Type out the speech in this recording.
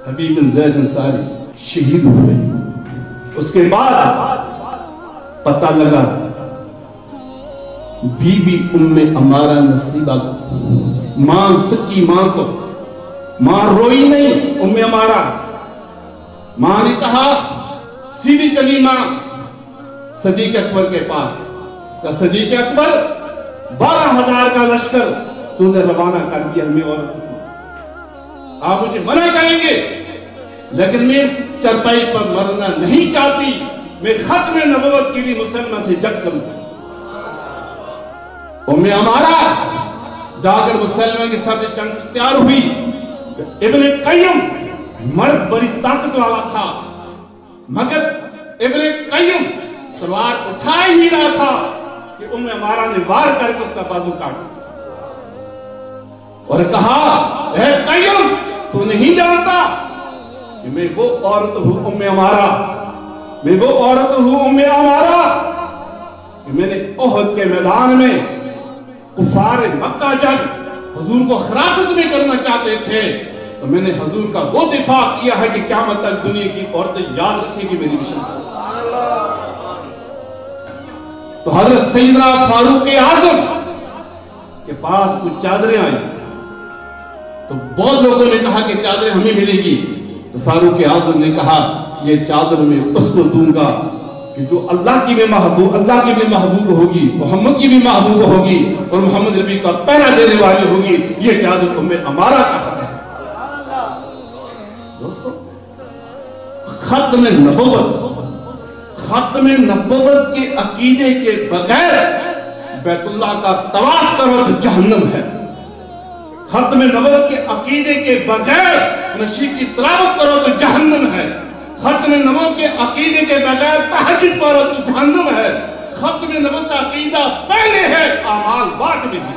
حبیب بن زید انصاری شہید ہوئے. اس کے بعد پتہ لگا بی بی ام عمارہ نصیبہ کو، ماں سکی ماں کو، ماں روئی نہیں ام عمارہ. ماں نے کہا سیدھی چلی ماں صدیق اکبر کے پاس کہ صدیق اکبر 12,000 کا لشکر تو نے روانہ کر دیا ہمیں، اور آپ مجھے منع کریں گے لیکن میں چرپائی پر مرنا نہیں چاہتی، میں ختم نبوت کے لیے مسلمہ سے جنگ کروں. ام عمارہ جا کر مسلمہ کے ساتھ جنگ تیار ہوئی. ابن قیم مرد بڑی طاقت والا تھا، مگر ابن قیم تلوار اٹھا ہی رہا تھا کہ ام عمارہ نے وار کر کے اس کا بازو کاٹ دیا اور کہا اے قیم تو نہیں جانتا کہ میں وہ عورت ہوں ام عمارہ، میں وہ عورت ہوں ام عمارہ کہ میں نے احد کے میدان میں کفار مکہ جب حضور کو حراست میں کرنا چاہتے تھے تو میں نے حضور کا وہ دفاع کیا ہے کہ قیامت تک دنیا کی عورتیں یاد رکھیں گی میری مشن. تو حضرت سیدنا فاروق اعظم کے پاس کچھ چادریں آئی تو بہت لوگوں نے کہا کہ چادریں ہمیں ملے گی. تو فاروق اعظم نے کہا یہ چادر میں اس کو دوں گا کہ جو اللہ کی بھی محبوب ہوگی، محمد کی بھی محبوب ہوگی اور محمد نبی کا پہرا دینے والی ہوگی. یہ چادر ام عمارہ کا حق ہے. دوستو ختم نبوت کے عقیدے کے بغیر بیت اللہ کا طواف کرو تو جہنم ہے. ختم نبوت کے عقیدے کے بغیر نشید کی تلاوت کرو تو جہنم ہے. ختم نبوت کے عقیدے کے بغیر تہجد پڑھو تو جہنم ہے. ختم نبوت کا عقیدہ پہلے ہے، اعمال بعد میں ہے.